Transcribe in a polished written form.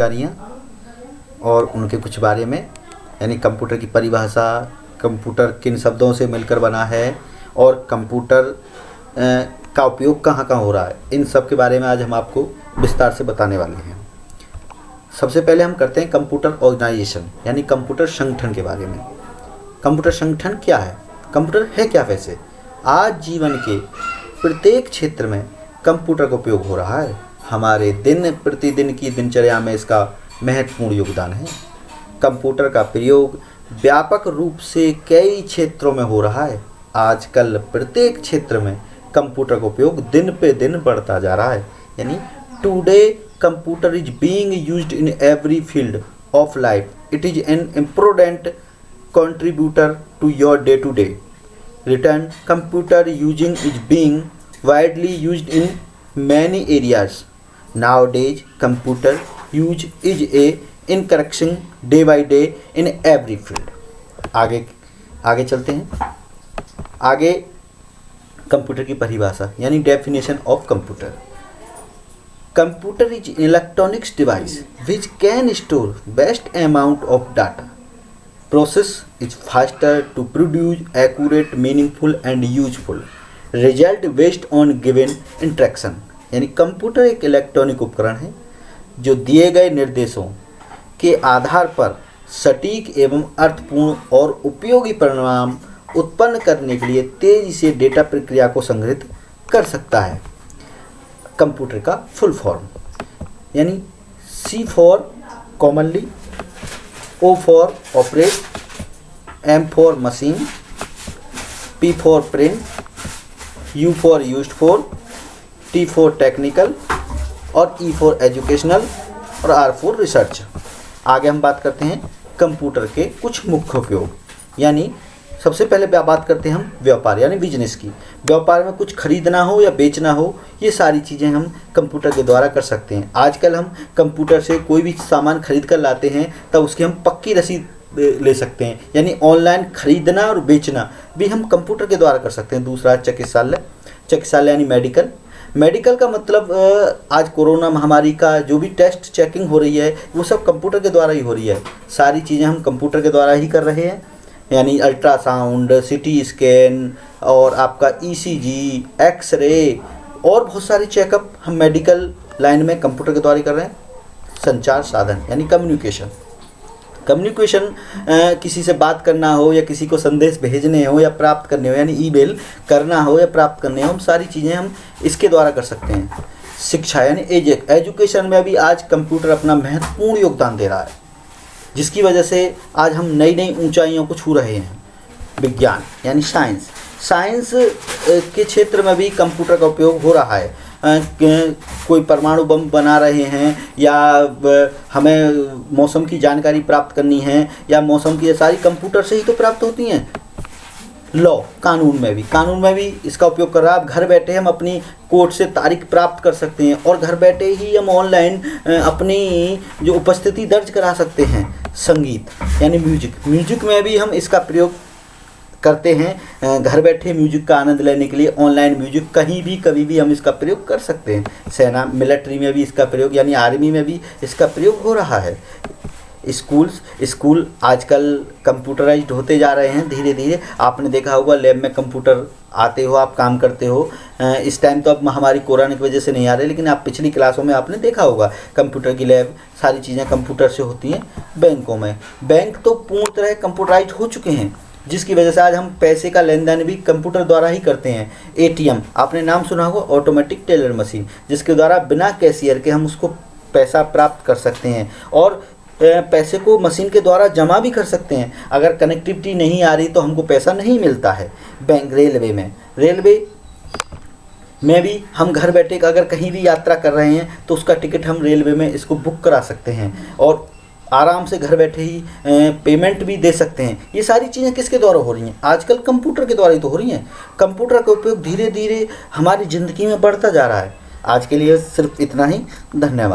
जानकारियाँ और उनके कुछ बारे में, यानी कंप्यूटर की परिभाषा, कंप्यूटर किन शब्दों से मिलकर बना है और कंप्यूटर का उपयोग कहाँ कहाँ हो रहा है, इन सब के बारे में आज हम आपको विस्तार से बताने वाले हैं। सबसे पहले हम करते हैं कंप्यूटर ऑर्गेनाइजेशन, यानी कंप्यूटर संगठन के बारे में। कंप्यूटर संगठन क्या है, कंप्यूटर है क्या? वैसे आज जीवन के प्रत्येक क्षेत्र में कंप्यूटर का उपयोग हो रहा है। हमारे दिन प्रतिदिन की दिनचर्या में इसका महत्वपूर्ण योगदान है। कंप्यूटर का प्रयोग व्यापक रूप से कई क्षेत्रों में हो रहा है। आजकल प्रत्येक क्षेत्र में कंप्यूटर का उपयोग दिन पे दिन बढ़ता जा रहा है। यानी today computer is being used in every field of life. It is an important contributor to your day to day return. Computer using is being widely used in many areas. Nowadays computer use is a increasing day by day in every field. आगे चलते हैं। आगे computer की परिभाषा यानी definition of computer. Computer is electronics device which can store vast amount of data. Process is faster to produce accurate, meaningful and useful result based on given instruction. यानी computer एक electronic उपकरण है जो दिए गए निर्देशों के आधार पर सटीक एवं अर्थपूर्ण और उपयोगी परिणाम उत्पन्न करने के लिए तेजी से डेटा प्रक्रिया को संग्रहित कर सकता है। कंप्यूटर का फुल फॉर्म यानी C for commonly, O for operate, M for machine, P for print, U for used for, T for technical और E फॉर एजुकेशनल और R फॉर रिसर्च। आगे हम बात करते हैं कंप्यूटर के कुछ मुख्य उपयोग। यानी सबसे पहले बात करते हैं हम व्यापार यानी बिजनेस की। व्यापार में कुछ खरीदना हो या बेचना हो, ये सारी चीज़ें हम कंप्यूटर के द्वारा कर सकते हैं। आजकल हम कंप्यूटर से कोई भी सामान खरीद कर लाते हैं तब उसकी हम पक्की रसीद ले सकते हैं। यानी ऑनलाइन खरीदना और बेचना भी हम कंप्यूटर के द्वारा कर सकते हैं। दूसरा चिकित्सालय यानी मेडिकल का मतलब आज कोरोना महामारी का जो भी टेस्ट चेकिंग हो रही है वो सब कंप्यूटर के द्वारा ही हो रही है। सारी चीज़ें हम कंप्यूटर के द्वारा ही कर रहे हैं। यानी अल्ट्रासाउंड, सिटी स्कैन और आपका ECG, एक्सरे और बहुत सारे चेकअप हम मेडिकल लाइन में कंप्यूटर के द्वारा ही कर रहे हैं। संचार साधन यानी कम्युनिकेशन किसी से बात करना हो या किसी को संदेश भेजने हो या प्राप्त करने हो, यानी ईमेल करना हो या प्राप्त करने हो, हम सारी चीज़ें हम इसके द्वारा कर सकते हैं। शिक्षा यानी एजुकेशन में भी आज कंप्यूटर अपना महत्वपूर्ण योगदान दे रहा है, जिसकी वजह से आज हम नई नई ऊंचाइयों को छू रहे हैं। विज्ञान यानी साइंस के क्षेत्र में भी कंप्यूटर का उपयोग हो रहा है। कोई परमाणु बम बना रहे हैं या हमें मौसम की जानकारी प्राप्त करनी है या मौसम की सारी कंप्यूटर से ही तो प्राप्त होती हैं। लॉ कानून में भी इसका उपयोग कर रहा है। आप घर बैठे हम अपनी कोर्ट से तारीख प्राप्त कर सकते हैं और घर बैठे ही हम ऑनलाइन अपनी जो उपस्थिति दर्ज करा सकते हैं। संगीत यानी म्यूजिक में भी हम इसका प्रयोग करते हैं। घर बैठे म्यूजिक का आनंद लेने के लिए ऑनलाइन म्यूजिक कहीं भी कभी भी हम इसका प्रयोग कर सकते हैं। सेना मिलिट्री में भी इसका प्रयोग यानी आर्मी में भी इसका प्रयोग हो रहा है। स्कूल आजकल कंप्यूटराइज्ड होते जा रहे हैं धीरे धीरे। आपने देखा होगा लैब में कंप्यूटर आते हो, आप काम करते हो। इस टाइम तो अब हमारी कोरोना की वजह से नहीं आ रहे, लेकिन आप पिछली क्लासों में आपने देखा होगा कंप्यूटर की लैब, सारी चीज़ें कंप्यूटर से होती हैं। बैंकों में बैंक तो पूर्ण तरह कंप्यूटराइज्ड हो चुके हैं, जिसकी वजह से आज हम पैसे का लेन देन भी कंप्यूटर द्वारा ही करते हैं। ATM आपने नाम सुना होगा, ऑटोमेटिक टेलर मशीन, जिसके द्वारा बिना कैशियर के हम उसको पैसा प्राप्त कर सकते हैं और पैसे को मशीन के द्वारा जमा भी कर सकते हैं। अगर कनेक्टिविटी नहीं आ रही तो हमको पैसा नहीं मिलता है। रेलवे में भी हम घर बैठे अगर कहीं भी यात्रा कर रहे हैं तो उसका टिकट हम रेलवे में इसको बुक करा सकते हैं और आराम से घर बैठे ही पेमेंट भी दे सकते हैं। ये सारी चीज़ें किसके द्वारा हो रही हैं? आजकल कंप्यूटर के द्वारा ही तो हो रही हैं। कंप्यूटर का उपयोग धीरे धीरे हमारी ज़िंदगी में बढ़ता जा रहा है। आज के लिए सिर्फ इतना ही। धन्यवाद।